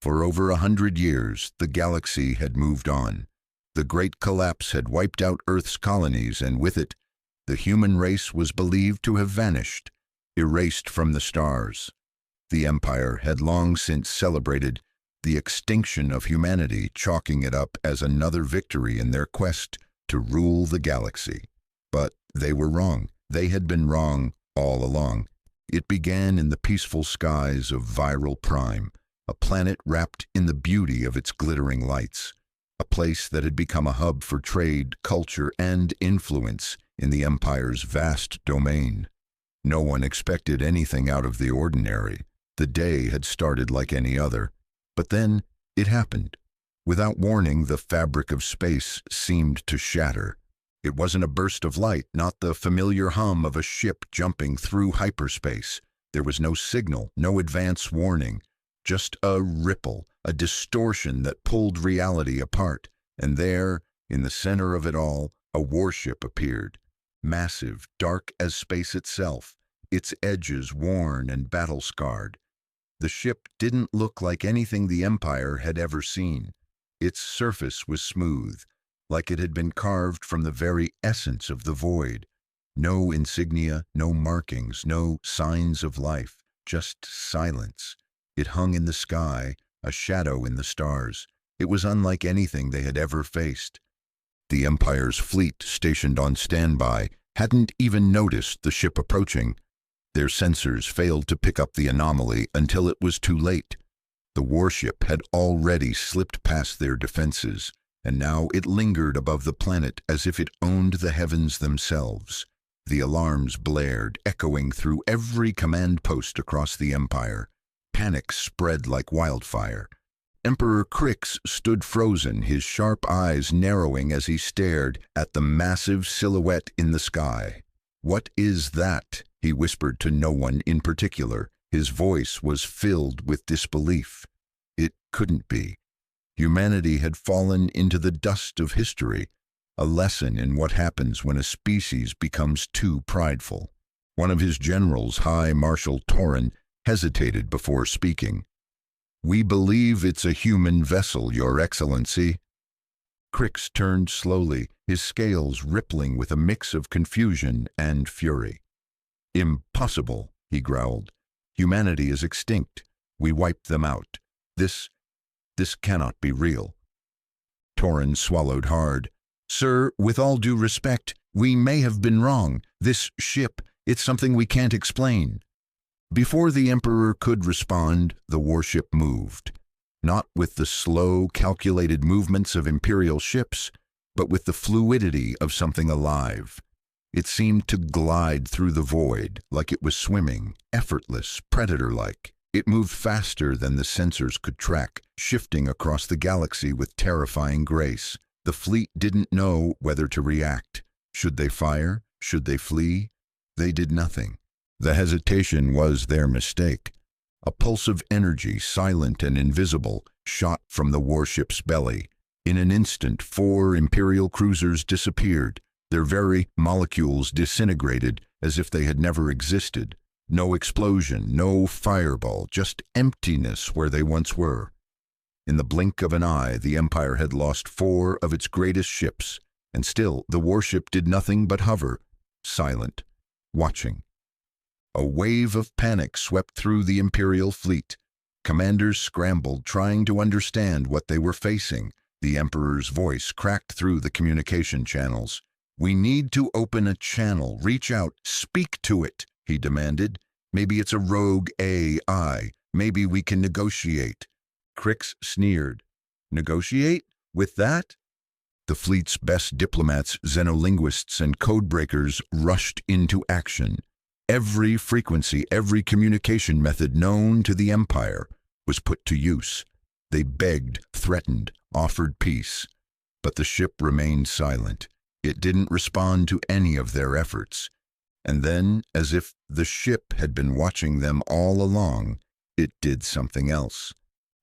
For over 100 years, the galaxy had moved on. The Great Collapse had wiped out Earth's colonies, and with it, the human race was believed to have vanished, erased from the stars. The Empire had long since celebrated the extinction of humanity, chalking it up as another victory in their quest to rule the galaxy. But they were wrong. They had been wrong all along. It began in the peaceful skies of Viral Prime, a planet wrapped in the beauty of its glittering lights, a place that had become a hub for trade, culture, and influence in the Empire's vast domain. No one expected anything out of the ordinary. The day had started like any other. But then it happened. Without warning, the fabric of space seemed to shatter. It wasn't a burst of light, not the familiar hum of a ship jumping through hyperspace. There was no signal, no advance warning, just a ripple, a distortion that pulled reality apart. And there, in the center of it all, a warship appeared. Massive, dark as space itself, its edges worn and battle-scarred. The ship didn't look like anything the Empire had ever seen. Its surface was smooth, like it had been carved from the very essence of the void. No insignia, no markings, no signs of life, just silence. It hung in the sky, a shadow in the stars. It was unlike anything they had ever faced. The Empire's fleet, stationed on standby, hadn't even noticed the ship approaching. Their sensors failed to pick up the anomaly until it was too late. The warship had already slipped past their defenses, and now it lingered above the planet as if it owned the heavens themselves. The alarms blared, echoing through every command post across the Empire. Panic spread like wildfire. Emperor Crix stood frozen, his sharp eyes narrowing as he stared at the massive silhouette in the sky. "What is that?" he whispered to no one in particular. His voice was filled with disbelief. It couldn't be. Humanity had fallen into the dust of history, a lesson in what happens when a species becomes too prideful. One of his generals, High Marshal Torin, hesitated before speaking. "We believe it's a human vessel, Your Excellency." Crix turned slowly, his scales rippling with a mix of confusion and fury. "Impossible," he growled. "Humanity is extinct. We wiped them out. This cannot be real." Torin swallowed hard. "Sir, with all due respect, we may have been wrong. This ship, it's something we can't explain." Before the Emperor could respond, the warship moved. Not with the slow, calculated movements of Imperial ships, but with the fluidity of something alive. It seemed to glide through the void, like it was swimming, effortless, predator-like. It moved faster than the sensors could track, shifting across the galaxy with terrifying grace. The fleet didn't know whether to react. Should they fire? Should they flee? They did nothing. The hesitation was their mistake. A pulse of energy, silent and invisible, shot from the warship's belly. In an instant, 4 Imperial cruisers disappeared, their very molecules disintegrated as if they had never existed. No explosion, no fireball, just emptiness where they once were. In the blink of an eye, the Empire had lost 4 of its greatest ships, and still the warship did nothing but hover, silent, watching. A wave of panic swept through the Imperial fleet. Commanders scrambled, trying to understand what they were facing. The Emperor's voice cracked through the communication channels. "We need to open a channel. Reach out. Speak to it," he demanded. "Maybe it's a rogue AI. Maybe we can negotiate." Crix sneered. "Negotiate? With that?" The fleet's best diplomats, xenolinguists, and codebreakers rushed into action. Every frequency, every communication method known to the Empire was put to use. They begged, threatened, offered peace. But the ship remained silent. It didn't respond to any of their efforts. And then, as if the ship had been watching them all along, it did something else.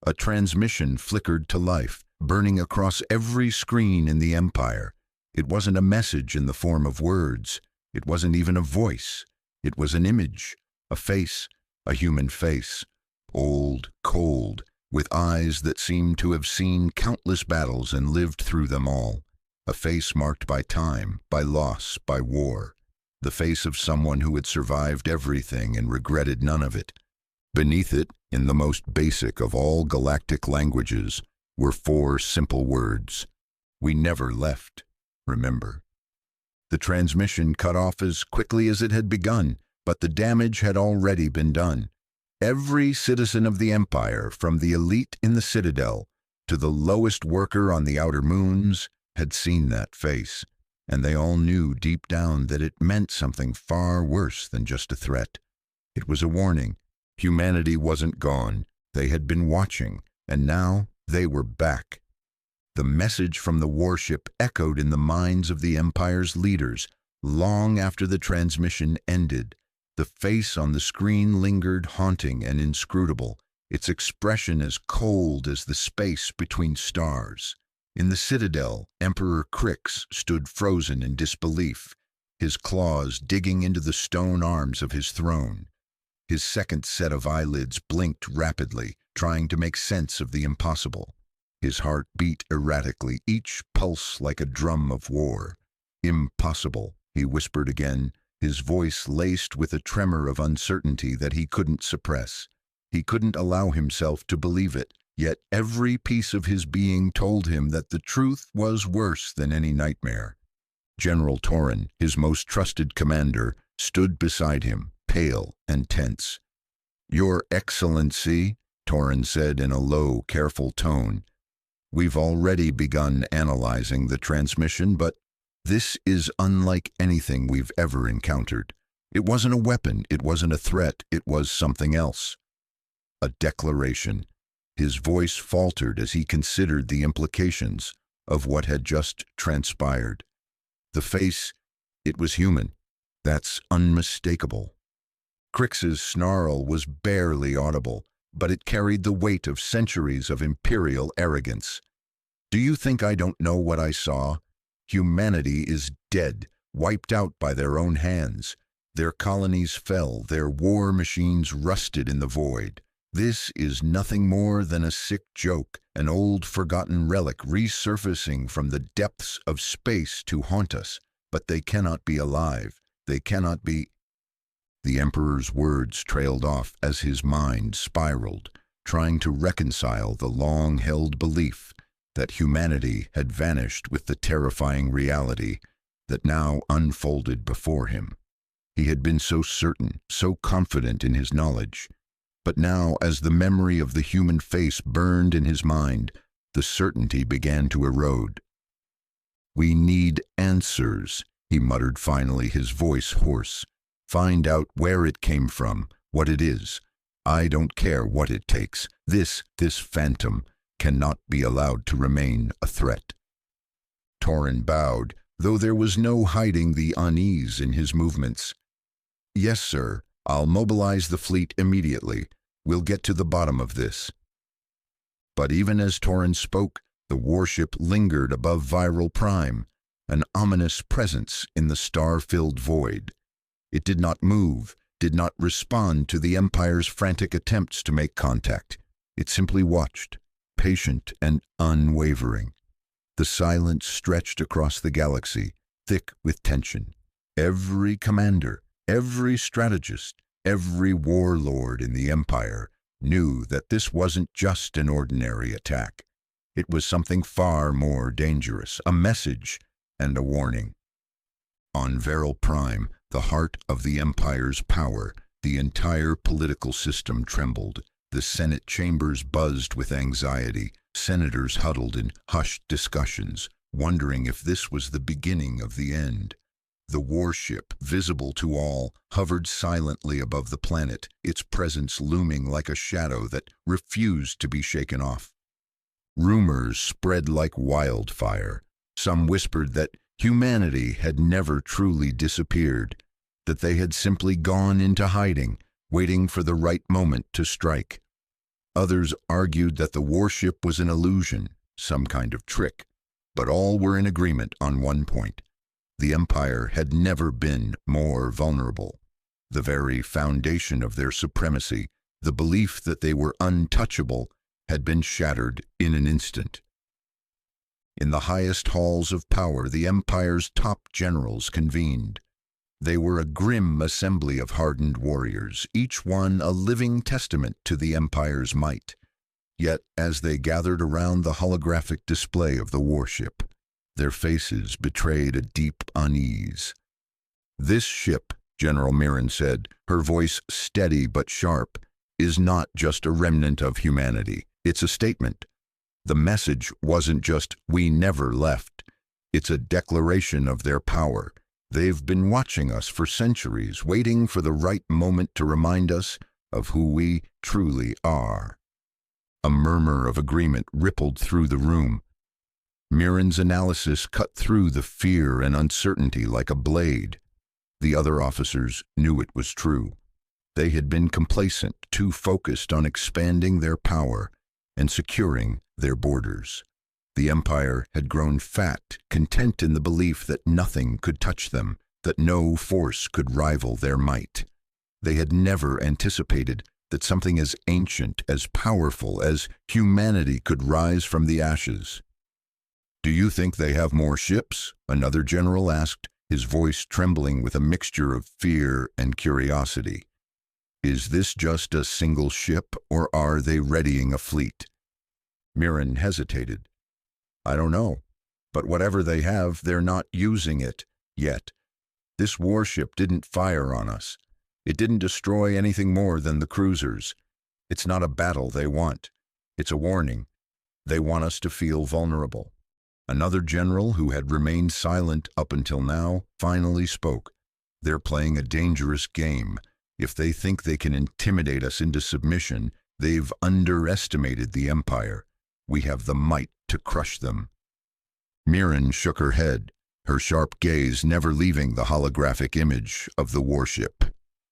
A transmission flickered to life, burning across every screen in the Empire. It wasn't a message in the form of words. It wasn't even a voice. It was an image, a face, a human face. Old, cold, with eyes that seemed to have seen countless battles and lived through them all, a face marked by time, by loss, by war, the face of someone who had survived everything and regretted none of it. Beneath it, in the most basic of all galactic languages, were 4 simple words. We never left, remember. The transmission cut off as quickly as it had begun, but the damage had already been done. Every citizen of the Empire, from the elite in the Citadel to the lowest worker on the outer moons, had seen that face, and they all knew deep down that it meant something far worse than just a threat. It was a warning. Humanity wasn't gone. They had been watching, and now they were back. The message from the warship echoed in the minds of the Empire's leaders long after the transmission ended. The face on the screen lingered, haunting and inscrutable, its expression as cold as the space between stars. In the Citadel, Emperor Crix stood frozen in disbelief, his claws digging into the stone arms of his throne. His second set of eyelids blinked rapidly, trying to make sense of the impossible. His heart beat erratically, each pulse like a drum of war. "Impossible," he whispered again, his voice laced with a tremor of uncertainty that he couldn't suppress. He couldn't allow himself to believe it, yet every piece of his being told him that the truth was worse than any nightmare. General Torin, his most trusted commander, stood beside him, pale and tense. "Your Excellency," Torin said in a low, careful tone, "we've already begun analyzing the transmission, but this is unlike anything we've ever encountered. It wasn't a weapon, it wasn't a threat, it was something else. A declaration." His voice faltered as he considered the implications of what had just transpired. The face, it was human. That's unmistakable. Crix's snarl was barely audible, but it carried the weight of centuries of imperial arrogance. "Do you think I don't know what I saw? Humanity is dead, wiped out by their own hands. Their colonies fell, their war machines rusted in the void. This is nothing more than a sick joke, an old forgotten relic resurfacing from the depths of space to haunt us. But they cannot be alive. They cannot be—" The Emperor's words trailed off as his mind spiraled, trying to reconcile the long-held belief that humanity had vanished with the terrifying reality that now unfolded before him. He had been so certain, so confident in his knowledge. But now, as the memory of the human face burned in his mind, the certainty began to erode. "We need answers," he muttered finally, his voice hoarse. "Find out where it came from, what it is. I don't care what it takes. This phantom cannot be allowed to remain a threat." Torin bowed, though there was no hiding the unease in his movements. "Yes, sir. I'll mobilize the fleet immediately. We'll get to the bottom of this." But even as Torin spoke, the warship lingered above Viral Prime, an ominous presence in the star-filled void. It did not move, did not respond to the Empire's frantic attempts to make contact. It simply watched, patient and unwavering. The silence stretched across the galaxy, thick with tension. Every commander, every strategist, every warlord in the Empire knew that this wasn't just an ordinary attack. It was something far more dangerous, a message and a warning. On Viral Prime, the heart of the Empire's power, the entire political system trembled. The Senate chambers buzzed with anxiety. Senators huddled in hushed discussions, wondering if this was the beginning of the end. The warship, visible to all, hovered silently above the planet, its presence looming like a shadow that refused to be shaken off. Rumors spread like wildfire. Some whispered that humanity had never truly disappeared, that they had simply gone into hiding, waiting for the right moment to strike. Others argued that the warship was an illusion, some kind of trick, but all were in agreement on one point. The Empire had never been more vulnerable. The very foundation of their supremacy, the belief that they were untouchable, had been shattered in an instant. In the highest halls of power, the Empire's top generals convened. They were a grim assembly of hardened warriors, each one a living testament to the Empire's might. Yet, as they gathered around the holographic display of the warship, their faces betrayed a deep unease. "This ship," General Mirren said, her voice steady but sharp, "is not just a remnant of humanity. It's a statement. The message wasn't just, 'We never left.' It's a declaration of their power. They've been watching us for centuries, waiting for the right moment to remind us of who we truly are." A murmur of agreement rippled through the room. Mirren's analysis cut through the fear and uncertainty like a blade. The other officers knew it was true. They had been complacent, too focused on expanding their power and securing their borders. The Empire had grown fat, content in the belief that nothing could touch them, that no force could rival their might. They had never anticipated that something as ancient, as powerful as humanity could rise from the ashes. "Do you think they have more ships?" another general asked, his voice trembling with a mixture of fear and curiosity. "Is this just a single ship, or are they readying a fleet?" Mirren hesitated. "I don't know, but whatever they have, they're not using it yet. This warship didn't fire on us. It didn't destroy anything more than the cruisers. It's not a battle they want. It's a warning. They want us to feel vulnerable." Another general, who had remained silent up until now, finally spoke. "They're playing a dangerous game. If they think they can intimidate us into submission, they've underestimated the Empire. We have the might to crush them." Mirren shook her head, her sharp gaze never leaving the holographic image of the warship.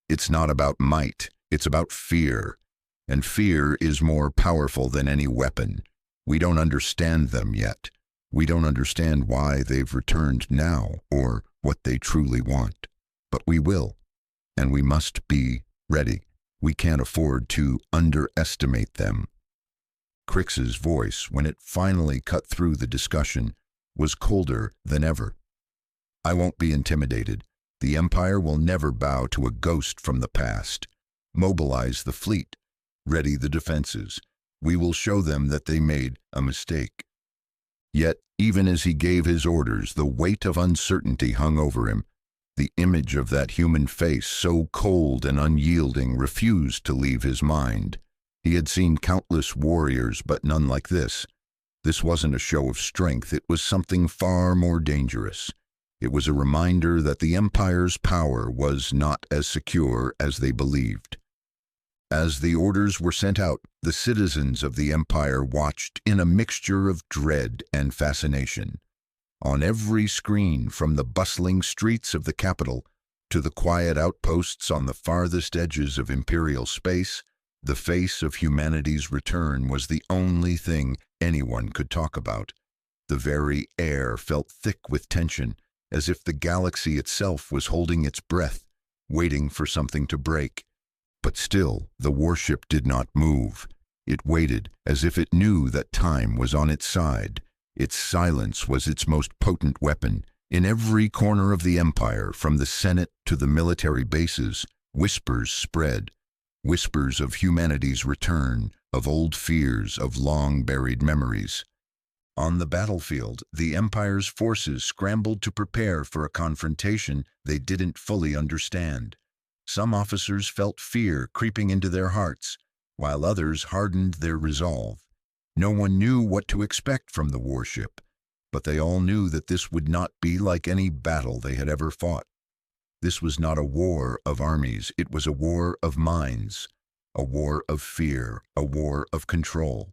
"It's not about might, it's about fear. And fear is more powerful than any weapon. We don't understand them yet. We don't understand why they've returned now, or what they truly want. But we will, and we must be ready. We can't afford to underestimate them." Crix's voice, when it finally cut through the discussion, was colder than ever. "I won't be intimidated. The Empire will never bow to a ghost from the past. Mobilize the fleet. Ready the defenses. We will show them that they made a mistake." Yet, even as he gave his orders, the weight of uncertainty hung over him. The image of that human face, so cold and unyielding, refused to leave his mind. He had seen countless warriors, but none like this. This wasn't a show of strength, it was something far more dangerous. It was a reminder that the Empire's power was not as secure as they believed. As the orders were sent out, the citizens of the Empire watched in a mixture of dread and fascination. On every screen, from the bustling streets of the capital to the quiet outposts on the farthest edges of Imperial space, the face of humanity's return was the only thing anyone could talk about. The very air felt thick with tension, as if the galaxy itself was holding its breath, waiting for something to break. But still, the warship did not move. It waited, as if it knew that time was on its side. Its silence was its most potent weapon. In every corner of the Empire, from the Senate to the military bases, whispers spread. Whispers of humanity's return, of old fears, of long-buried memories. On the battlefield, the Empire's forces scrambled to prepare for a confrontation they didn't fully understand. Some officers felt fear creeping into their hearts, while others hardened their resolve. No one knew what to expect from the warship, but they all knew that this would not be like any battle they had ever fought. This was not a war of armies, it was a war of minds, a war of fear, a war of control.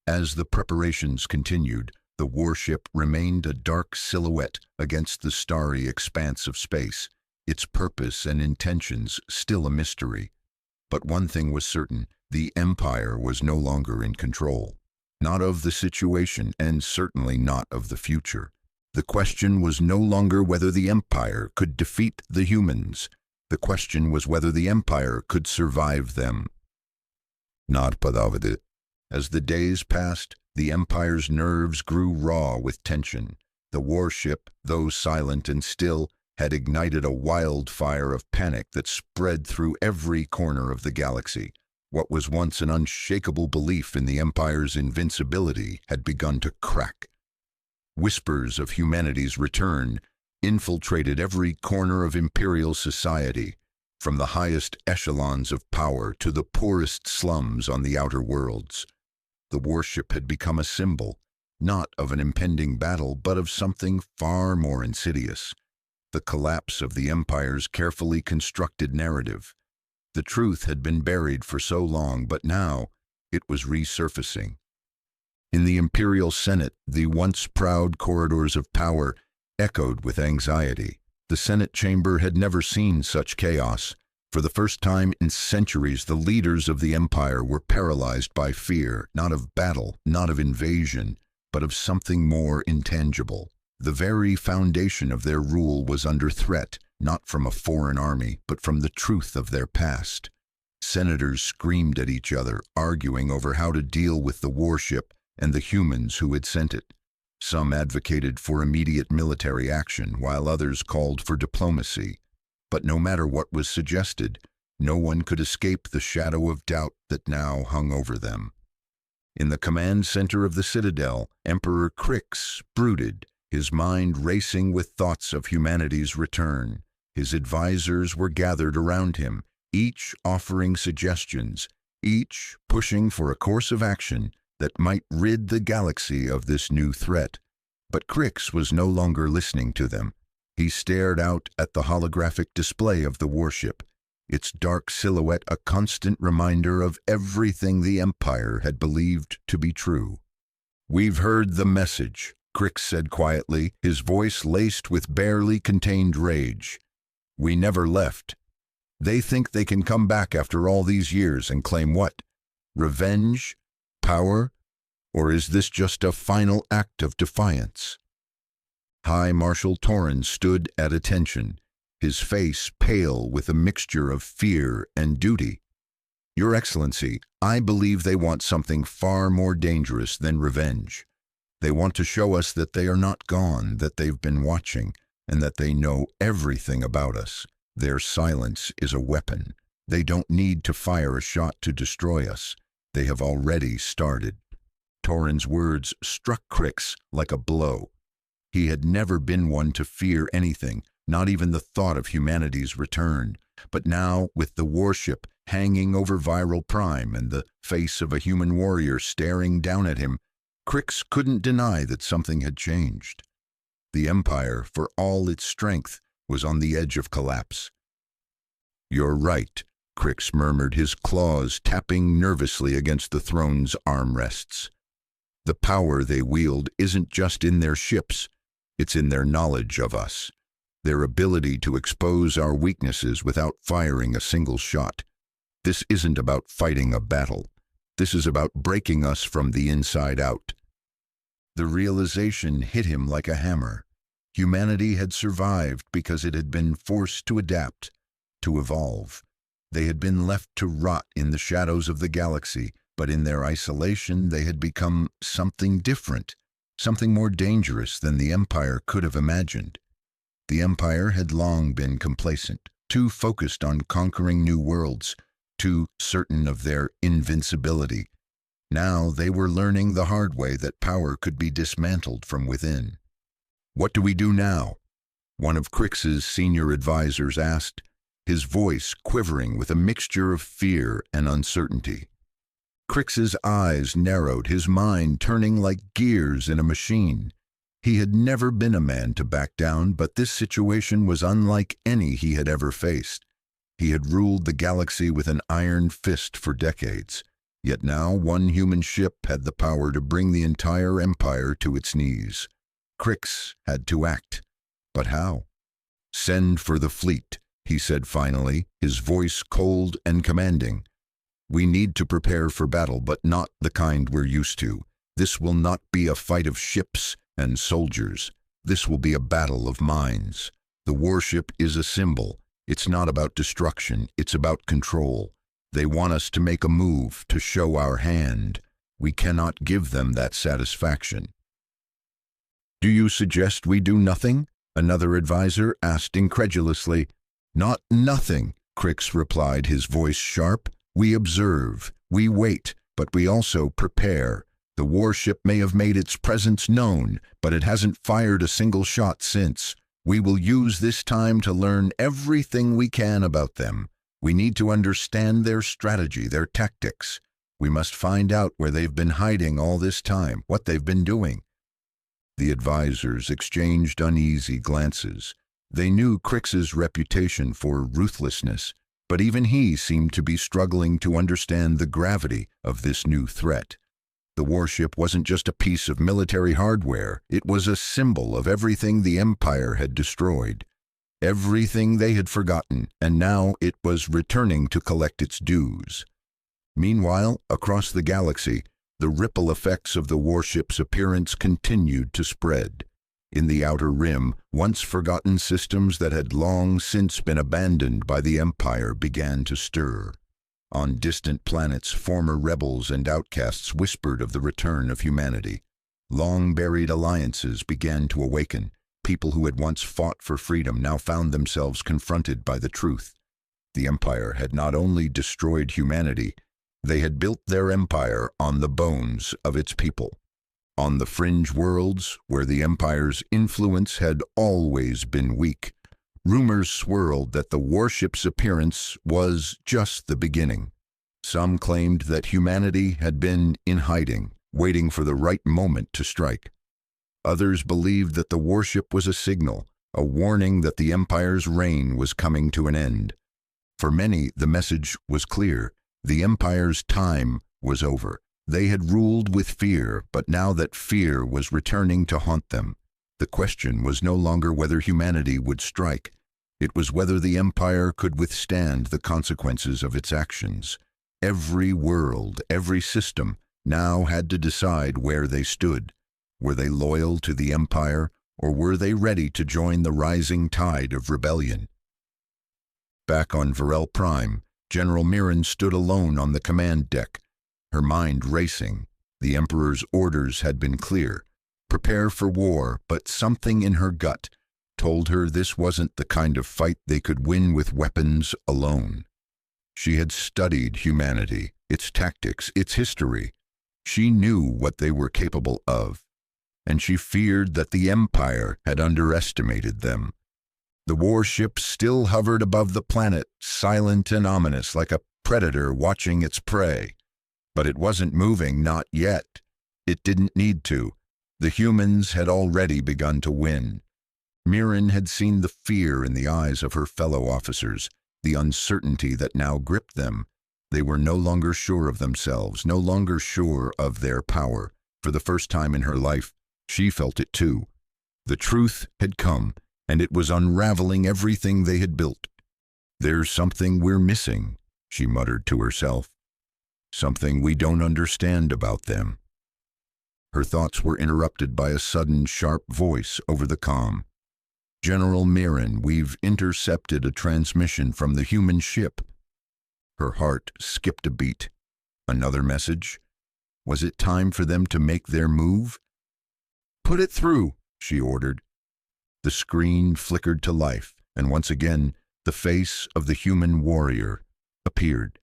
As the preparations continued, the warship remained a dark silhouette against the starry expanse of space, its purpose and intentions still a mystery. But one thing was certain, the Empire was no longer in control. Not of the situation, and certainly not of the future. The question was no longer whether the Empire could defeat the humans. The question was whether the Empire could survive them. "Not padavade," As the days passed, the Empire's nerves grew raw with tension. The warship, though silent and still, had ignited a wildfire of panic that spread through every corner of the galaxy. What was once an unshakable belief in the Empire's invincibility had begun to crack. Whispers of humanity's return infiltrated every corner of Imperial society, from the highest echelons of power to the poorest slums on the outer worlds. The warship had become a symbol, not of an impending battle, but of something far more insidious: the collapse of the Empire's carefully constructed narrative. The truth had been buried for so long, but now it was resurfacing. In the Imperial Senate, the once proud corridors of power echoed with anxiety. The Senate chamber had never seen such chaos. For the first time in centuries, the leaders of the Empire were paralyzed by fear, not of battle, not of invasion, but of something more intangible. The very foundation of their rule was under threat, not from a foreign army, but from the truth of their past. Senators screamed at each other, arguing over how to deal with the warship and the humans who had sent it. Some advocated for immediate military action, while others called for diplomacy. But no matter what was suggested, no one could escape the shadow of doubt that now hung over them. In the command center of the Citadel, Emperor Crix brooded, his mind racing with thoughts of humanity's return. His advisors were gathered around him, each offering suggestions, each pushing for a course of action that might rid the galaxy of this new threat. But Crix was no longer listening to them. He stared out at the holographic display of the warship, its dark silhouette a constant reminder of everything the Empire had believed to be true. "We've heard the message," Crix said quietly, his voice laced with barely contained rage. "We never left. They think they can come back after all these years and claim what? Revenge? Power? Or is this just a final act of defiance?" High Marshal Torrens stood at attention, his face pale with a mixture of fear and duty. "Your Excellency, I believe they want something far more dangerous than revenge. They want to show us that they are not gone, that they've been watching, and that they know everything about us. Their silence is a weapon. They don't need to fire a shot to destroy us. They have already started." Torrens' words struck Crix like a blow. He had never been one to fear anything, not even the thought of humanity's return. But now, with the warship hanging over Viral Prime and the face of a human warrior staring down at him, Crix couldn't deny that something had changed. The Empire, for all its strength, was on the edge of collapse. "You're right," Crix murmured, his claws tapping nervously against the throne's armrests. "The power they wield isn't just in their ships, it's in their knowledge of us, their ability to expose our weaknesses without firing a single shot. This isn't about fighting a battle. This is about breaking us from the inside out." The realization hit him like a hammer. Humanity had survived because it had been forced to adapt, to evolve. They had been left to rot in the shadows of the galaxy, but in their isolation they had become something different, something more dangerous than the Empire could have imagined. The Empire had long been complacent, too focused on conquering new worlds, too certain of their invincibility. Now they were learning the hard way that power could be dismantled from within. "What do we do now?" one of Crix's senior advisors asked, his voice quivering with a mixture of fear and uncertainty. Crix's eyes narrowed, his mind turning like gears in a machine. He had never been a man to back down, but this situation was unlike any he had ever faced. He had ruled the galaxy with an iron fist for decades, yet now one human ship had the power to bring the entire Empire to its knees. Crix had to act. But how? "Send for the fleet," he said finally, his voice cold and commanding. "We need to prepare for battle, but not the kind we're used to. This will not be a fight of ships and soldiers. This will be a battle of minds. The warship is a symbol. It's not about destruction, it's about control. They want us to make a move, to show our hand. We cannot give them that satisfaction. "Do you suggest we do nothing?" another advisor asked incredulously. "Not nothing," Crix replied, his voice sharp. "We observe, we wait, but we also prepare. The warship may have made its presence known, but it hasn't fired a single shot since. We will use this time to learn everything we can about them. We need to understand their strategy, their tactics. We must find out where they've been hiding all this time, what they've been doing." The advisors exchanged uneasy glances. They knew Crix's reputation for ruthlessness, but even he seemed to be struggling to understand the gravity of this new threat. The warship wasn't just a piece of military hardware, it was a symbol of everything the Empire had destroyed, everything they had forgotten, and now it was returning to collect its dues. Meanwhile, across the galaxy, the ripple effects of the warship's appearance continued to spread. In the outer rim, once forgotten systems that had long since been abandoned by the Empire began to stir. On distant planets, former rebels and outcasts whispered of the return of humanity. Long-buried alliances began to awaken. People who had once fought for freedom now found themselves confronted by the truth. The Empire had not only destroyed humanity, they had built their empire on the bones of its people. On the fringe worlds, where the Empire's influence had always been weak, rumors swirled that the warship's appearance was just the beginning. Some claimed that humanity had been in hiding, waiting for the right moment to strike. Others believed that the warship was a signal, a warning that the Empire's reign was coming to an end. For many, the message was clear. The Empire's time was over. They had ruled with fear, but now that fear was returning to haunt them, the question was no longer whether humanity would strike. It was whether the Empire could withstand the consequences of its actions. Every world, every system, now had to decide where they stood. Were they loyal to the Empire, or were they ready to join the rising tide of rebellion? Back on Varel Prime, General Mirren stood alone on the command deck, her mind racing. The Emperor's orders had been clear. Prepare for war, but something in her gut told her this wasn't the kind of fight they could win with weapons alone. She had studied humanity, its tactics, its history. She knew what they were capable of, and she feared that the Empire had underestimated them. The warship still hovered above the planet, silent and ominous, like a predator watching its prey. But it wasn't moving, not yet. It didn't need to. The humans had already begun to win. Mirren had seen the fear in the eyes of her fellow officers, the uncertainty that now gripped them. They were no longer sure of themselves, no longer sure of their power. For the first time in her life, she felt it too. The truth had come, and it was unraveling everything they had built. "There's something we're missing," she muttered to herself. "Something we don't understand about them." Her thoughts were interrupted by a sudden, sharp voice over the comm. "General Mirren, we've intercepted a transmission from the human ship." Her heart skipped a beat. Another message? Was it time for them to make their move? "Put it through," she ordered. The screen flickered to life, and once again, the face of the human warrior appeared.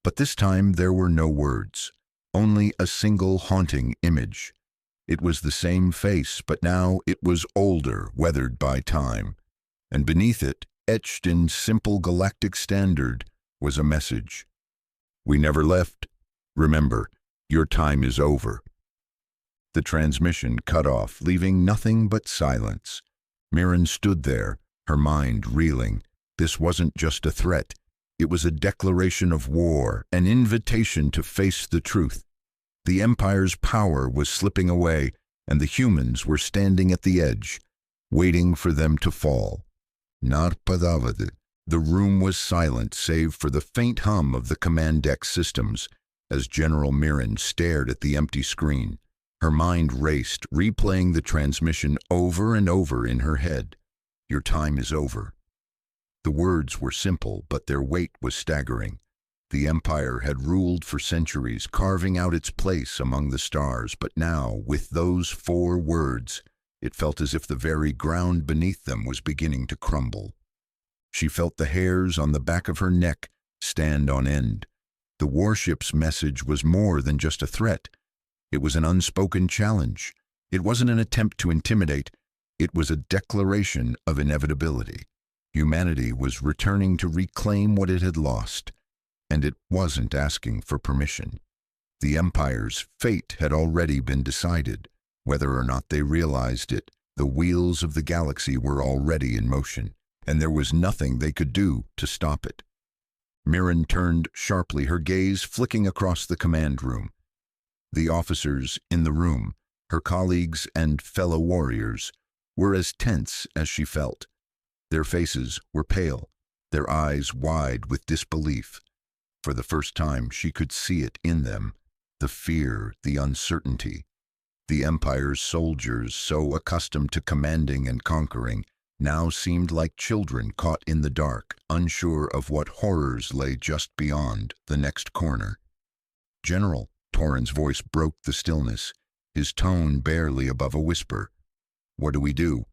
But this time there were no words, only a single haunting image. It was the same face, but now it was older, weathered by time. And beneath it, etched in simple galactic standard, was a message. "We never left. Remember, your time is over." The transmission cut off, leaving nothing but silence. Mirren stood there, her mind reeling. This wasn't just a threat. It was a declaration of war, an invitation to face the truth. The Empire's power was slipping away, and the humans were standing at the edge, waiting for them to fall. Narpadavad. The room was silent, save for the faint hum of the command deck systems, as General Mirren stared at the empty screen. Her mind raced, replaying the transmission over and over in her head. "Your time is over." The words were simple, but their weight was staggering. The Empire had ruled for centuries, carving out its place among the stars, but now, with those 4 words, it felt as if the very ground beneath them was beginning to crumble. She felt the hairs on the back of her neck stand on end. The warship's message was more than just a threat. It was an unspoken challenge. It wasn't an attempt to intimidate. It was a declaration of inevitability. Humanity was returning to reclaim what it had lost, and it wasn't asking for permission. The Empire's fate had already been decided. Whether or not they realized it, the wheels of the galaxy were already in motion, and there was nothing they could do to stop it. Mirren turned sharply, her gaze flicking across the command room. The officers in the room, her colleagues and fellow warriors, were as tense as she felt. Their faces were pale, their eyes wide with disbelief. For the first time, she could see it in them, the fear, the uncertainty. The Empire's soldiers, so accustomed to commanding and conquering, now seemed like children caught in the dark, unsure of what horrors lay just beyond the next corner. "General," Torrin's voice broke the stillness, his tone barely above a whisper. "What do we do?"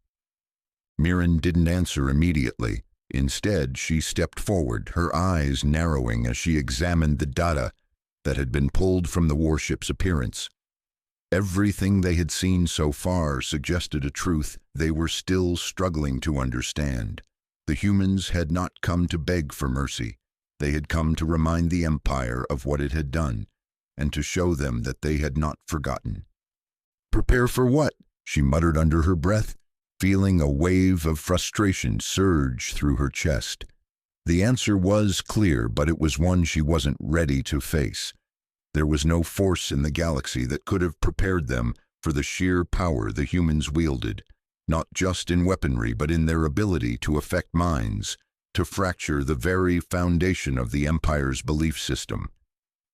Mirren didn't answer immediately. Instead, she stepped forward, her eyes narrowing as she examined the data that had been pulled from the warship's appearance. Everything they had seen so far suggested a truth they were still struggling to understand. The humans had not come to beg for mercy. They had come to remind the Empire of what it had done, and to show them that they had not forgotten. "Prepare for what?" she muttered under her breath, feeling a wave of frustration surge through her chest. The answer was clear, but it was one she wasn't ready to face. There was no force in the galaxy that could have prepared them for the sheer power the humans wielded, not just in weaponry, but in their ability to affect minds, to fracture the very foundation of the Empire's belief system.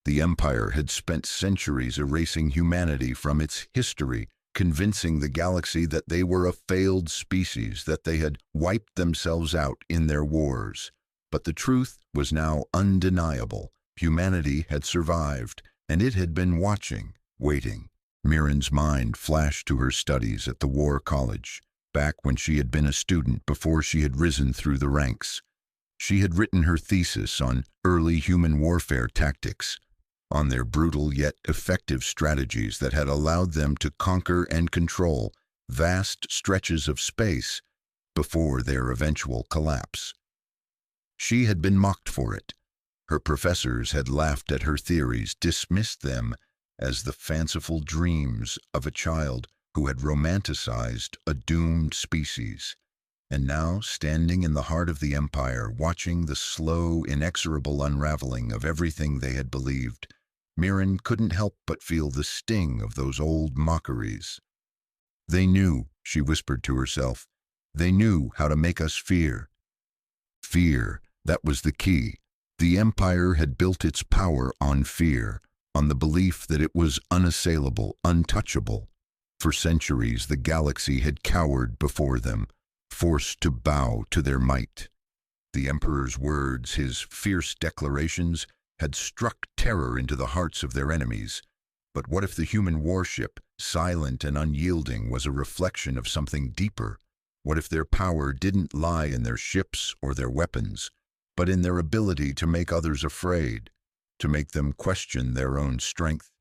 The Empire had spent centuries erasing humanity from its history, convincing the galaxy that they were a failed species, that they had wiped themselves out in their wars. But the truth was now undeniable. Humanity had survived, and it had been watching, waiting. Mirren's mind flashed to her studies at the War College, back when she had been a student before she had risen through the ranks. She had written her thesis on early human warfare tactics, on their brutal yet effective strategies that had allowed them to conquer and control vast stretches of space before their eventual collapse. She had been mocked for it. Her professors had laughed at her theories, dismissed them as the fanciful dreams of a child who had romanticized a doomed species. And now, standing in the heart of the Empire, watching the slow, inexorable unraveling of everything they had believed, Mirren couldn't help but feel the sting of those old mockeries. "They knew," she whispered to herself. "They knew how to make us fear." Fear, that was the key. The Empire had built its power on fear, on the belief that it was unassailable, untouchable. For centuries, the galaxy had cowered before them, forced to bow to their might. The Emperor's words, his fierce declarations, had struck terror into the hearts of their enemies. But what if the human warship, silent and unyielding, was a reflection of something deeper? What if their power didn't lie in their ships or their weapons, but in their ability to make others afraid, to make them question their own strength?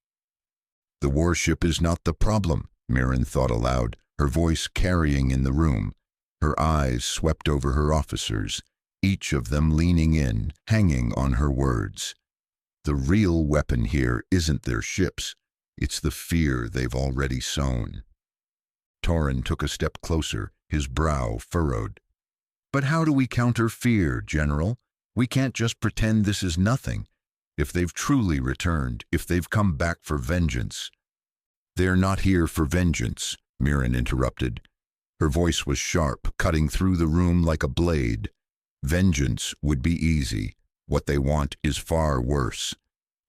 "The warship is not the problem," Mirren thought aloud, her voice carrying in the room. Her eyes swept over her officers, each of them leaning in, hanging on her words. "The real weapon here isn't their ships. It's the fear they've already sown." Torrin took a step closer, his brow furrowed. "But how do we counter fear, General? We can't just pretend this is nothing. If they've truly returned, if they've come back for vengeance—" "They're not here for vengeance," Mirren interrupted. Her voice was sharp, cutting through the room like a blade. "Vengeance would be easy. What they want is far worse.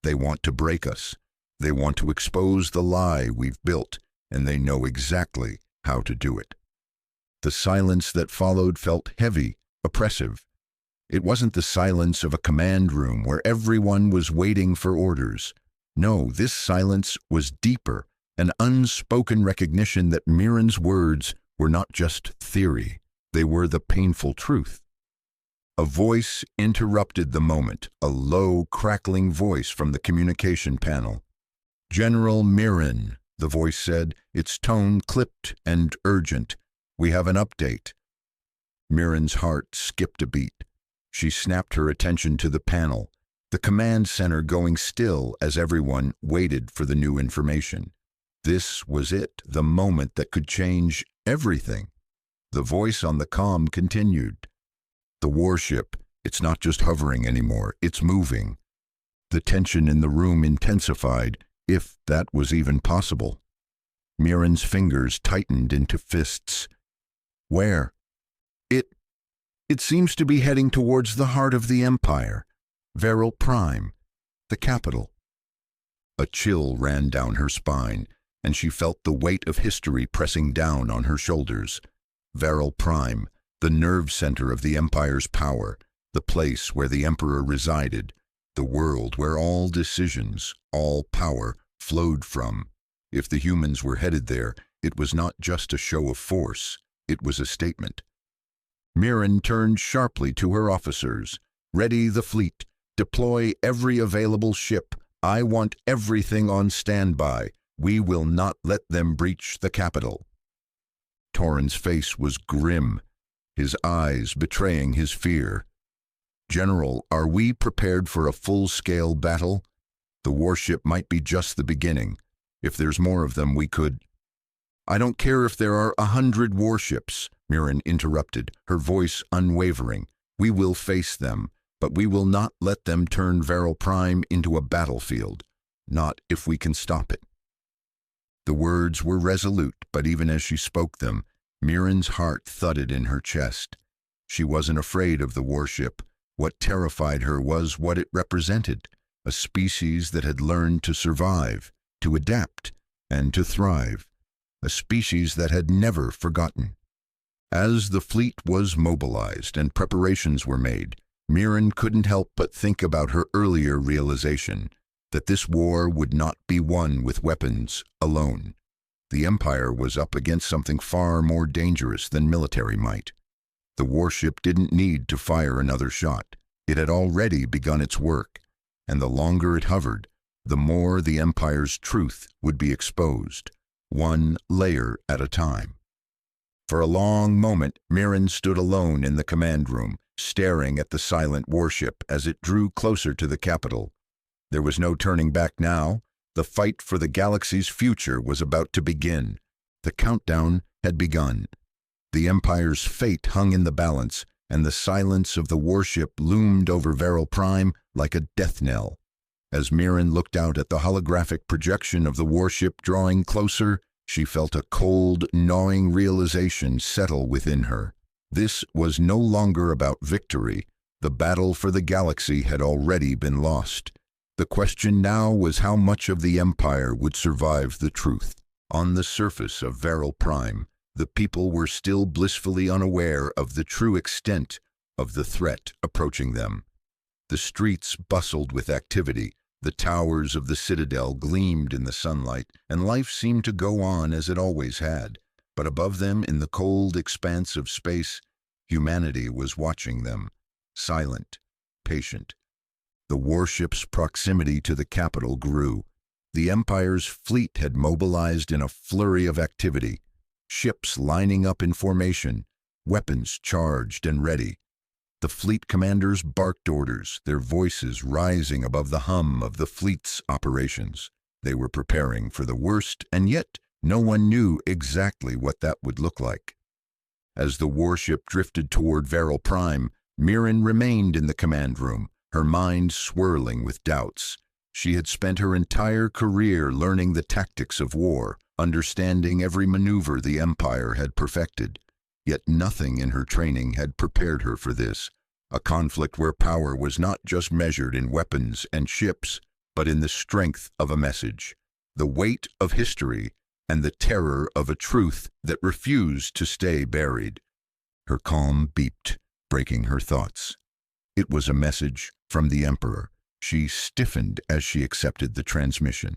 They want to break us. They want to expose the lie we've built, and they know exactly how to do it." The silence that followed felt heavy, oppressive. It wasn't the silence of a command room where everyone was waiting for orders. No, this silence was deeper, an unspoken recognition that Mirren's words were not just theory, they were the painful truth. A voice interrupted the moment, a low, crackling voice from the communication panel. "General Mirren," the voice said, its tone clipped and urgent. "We have an update." Mirren's heart skipped a beat. She snapped her attention to the panel, the command center going still as everyone waited for the new information. This was it, the moment that could change everything. The voice on the comm continued. "The warship, it's not just hovering anymore, it's moving." The tension in the room intensified, if that was even possible. Mirren's fingers tightened into fists. "Where?" It seems to be heading towards the heart of the Empire, Veral Prime, the capital." A chill ran down her spine, and she felt the weight of history pressing down on her shoulders. Veral Prime, the nerve center of the Empire's power, the place where the Emperor resided, the world where all decisions, all power, flowed from. If the humans were headed there, it was not just a show of force, it was a statement. Mirren turned sharply to her officers. "Ready the fleet. Deploy every available ship. I want everything on standby. We will not let them breach the capital." Torrin's face was grim, his eyes betraying his fear. "General, are we prepared for a full-scale battle? The warship might be just the beginning. If there's more of them, we could—" "I don't care if there are 100 warships," Mirren interrupted, her voice unwavering. "We will face them, but we will not let them turn Veral Prime into a battlefield. Not if we can stop it." The words were resolute, but even as she spoke them, Mirren's heart thudded in her chest. She wasn't afraid of the warship. What terrified her was what it represented, a species that had learned to survive, to adapt, and to thrive, a species that had never forgotten. As the fleet was mobilized and preparations were made, Mirren couldn't help but think about her earlier realization that this war would not be won with weapons alone. The Empire was up against something far more dangerous than military might. The warship didn't need to fire another shot. It had already begun its work, and the longer it hovered, the more the Empire's truth would be exposed, one layer at a time. For a long moment, Mirren stood alone in the command room, staring at the silent warship as it drew closer to the capital. There was no turning back now. The fight for the galaxy's future was about to begin. The countdown had begun. The Empire's fate hung in the balance, and the silence of the warship loomed over Veral Prime like a death knell. As Mirren looked out at the holographic projection of the warship drawing closer, she felt a cold, gnawing realization settle within her. This was no longer about victory. The battle for the galaxy had already been lost. The question now was how much of the Empire would survive the truth. On the surface of Veral Prime, the people were still blissfully unaware of the true extent of the threat approaching them. The streets bustled with activity. The towers of the citadel gleamed in the sunlight, and life seemed to go on as it always had. But above them, in the cold expanse of space, humanity was watching them, silent, patient. The warship's proximity to the capital grew. The Empire's fleet had mobilized in a flurry of activity, ships lining up in formation, weapons charged and ready. The fleet commanders barked orders, their voices rising above the hum of the fleet's operations. They were preparing for the worst, and yet no one knew exactly what that would look like. As the warship drifted toward Veral Prime, Mirren remained in the command room, her mind swirling with doubts. She had spent her entire career learning the tactics of war, understanding every maneuver the Empire had perfected. Yet nothing in her training had prepared her for this, a conflict where power was not just measured in weapons and ships, but in the strength of a message, the weight of history, and the terror of a truth that refused to stay buried. Her calm beeped, breaking her thoughts. It was a message from the Emperor. She stiffened as she accepted the transmission.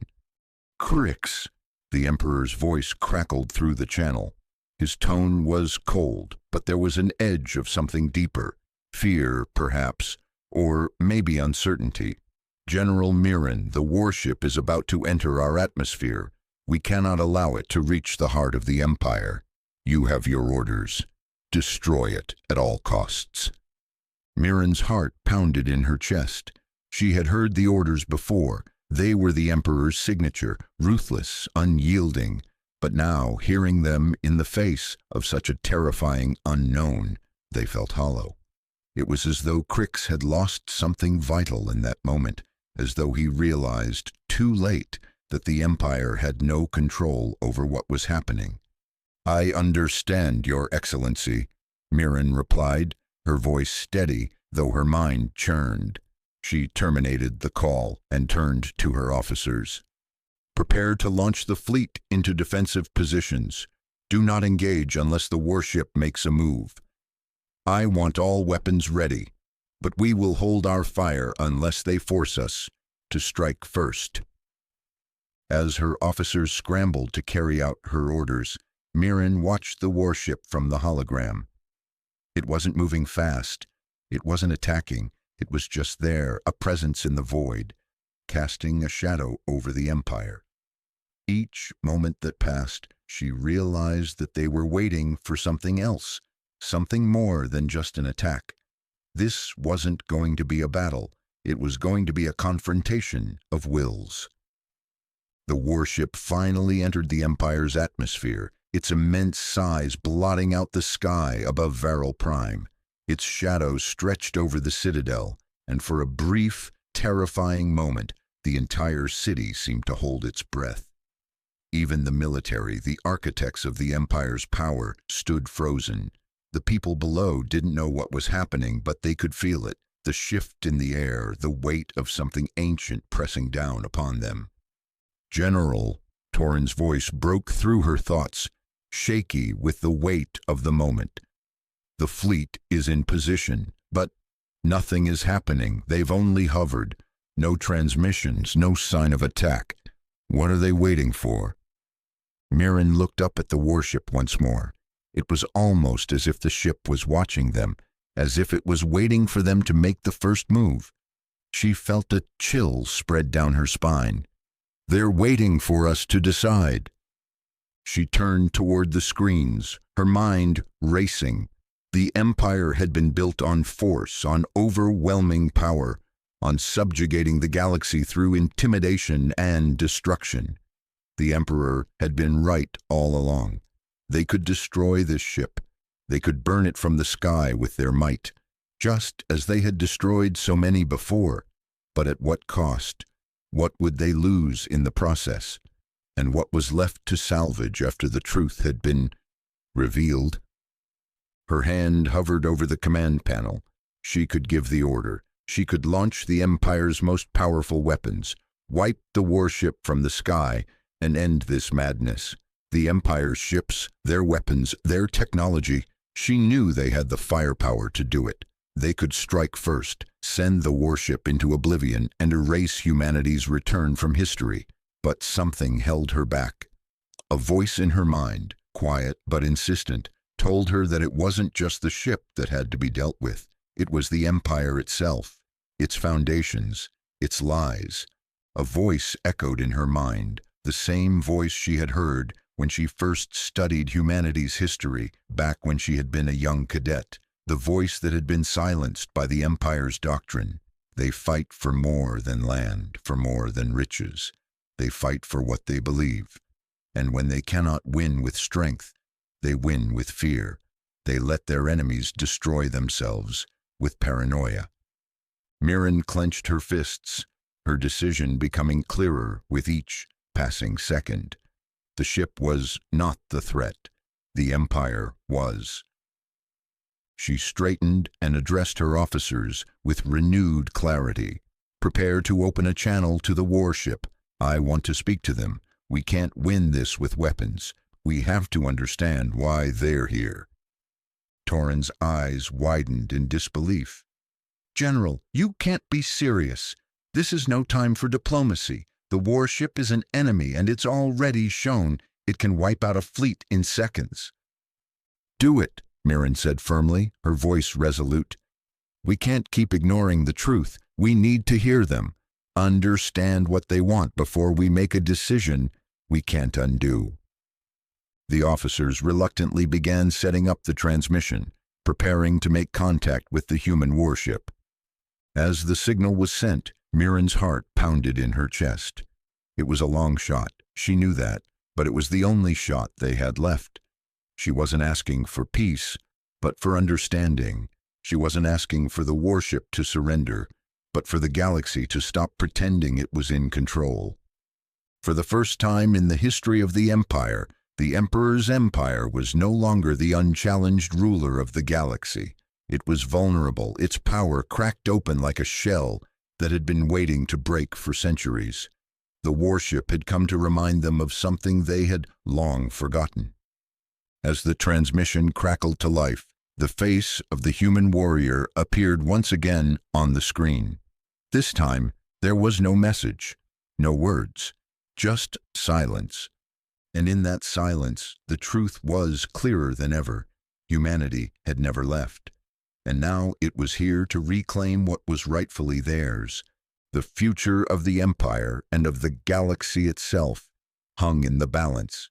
"Crix!" The Emperor's voice crackled through the channel. His tone was cold, but there was an edge of something deeper. Fear, perhaps, or maybe uncertainty. "General Mirren, the warship is about to enter our atmosphere. We cannot allow it to reach the heart of the Empire. You have your orders. Destroy it at all costs." Mirren's heart pounded in her chest. She had heard the orders before. They were the Emperor's signature, ruthless, unyielding. But now, hearing them in the face of such a terrifying unknown, they felt hollow. It was as though Crix had lost something vital in that moment, as though he realized too late that the Empire had no control over what was happening. "I understand, Your Excellency," Mirren replied, her voice steady, though her mind churned. She terminated the call and turned to her officers. "Prepare to launch the fleet into defensive positions. Do not engage unless the warship makes a move. I want all weapons ready, but we will hold our fire unless they force us to strike first." As her officers scrambled to carry out her orders, Mirren watched the warship from the hologram. It wasn't moving fast. It wasn't attacking. It was just there, a presence in the void, casting a shadow over the Empire. Each moment that passed, she realized that they were waiting for something else, something more than just an attack. This wasn't going to be a battle. It was going to be a confrontation of wills. The warship finally entered the Empire's atmosphere, its immense size blotting out the sky above Varel Prime. Its shadow stretched over the citadel, and for a brief, terrifying moment, the entire city seemed to hold its breath. Even the military, the architects of the Empire's power, stood frozen. The people below didn't know what was happening, but they could feel it, the shift in the air, the weight of something ancient pressing down upon them. "General," Torin's voice broke through her thoughts, shaky with the weight of the moment. "The fleet is in position, but nothing is happening. They've only hovered. No transmissions, no sign of attack. What are they waiting for?" Mirren looked up at the warship once more. It was almost as if the ship was watching them, as if it was waiting for them to make the first move. She felt a chill spread down her spine. "They're waiting for us to decide." She turned toward the screens, her mind racing. The Empire had been built on force, on overwhelming power, on subjugating the galaxy through intimidation and destruction. The Emperor had been right all along. They could destroy this ship. They could burn it from the sky with their might, just as they had destroyed so many before. But at what cost? What would they lose in the process? And what was left to salvage after the truth had been revealed? Her hand hovered over the command panel. She could give the order. She could launch the Empire's most powerful weapons, wipe the warship from the sky, and end this madness. The Empire's ships, their weapons, their technology, she knew they had the firepower to do it. They could strike first, send the warship into oblivion, and erase humanity's return from history. But something held her back. A voice in her mind, quiet but insistent, told her that it wasn't just the ship that had to be dealt with. It was the Empire itself, its foundations, its lies. A voice echoed in her mind, the same voice she had heard when she first studied humanity's history back when she had been a young cadet, the voice that had been silenced by the Empire's doctrine. They fight for more than land, for more than riches. They fight for what they believe. And when they cannot win with strength, they win with fear. They let their enemies destroy themselves with paranoia. Mirren clenched her fists, her decision becoming clearer with each passing second. The ship was not the threat. The Empire was. She straightened and addressed her officers with renewed clarity. "Prepare to open a channel to the warship. I want to speak to them. We can't win this with weapons. We have to understand why they're here." Torin's eyes widened in disbelief. "General, you can't be serious. This is no time for diplomacy. The warship is an enemy, and it's already shown it can wipe out a fleet in seconds." "Do it," Mirren said firmly, her voice resolute. "We can't keep ignoring the truth. We need to hear them. Understand what they want before we make a decision we can't undo." The officers reluctantly began setting up the transmission, preparing to make contact with the human warship. As the signal was sent, Mirren's heart pounded in her chest. It was a long shot, she knew that, but it was the only shot they had left. She wasn't asking for peace, but for understanding. She wasn't asking for the warship to surrender, but for the galaxy to stop pretending it was in control. For the first time in the history of the Empire, the Emperor's empire was no longer the unchallenged ruler of the galaxy. It was vulnerable, its power cracked open like a shell that had been waiting to break for centuries. The warship had come to remind them of something they had long forgotten. As the transmission crackled to life, the face of the human warrior appeared once again on the screen. This time, there was no message, no words, just silence. And in that silence, the truth was clearer than ever. Humanity had never left. And now it was here to reclaim what was rightfully theirs. The future of the Empire and of the galaxy itself hung in the balance.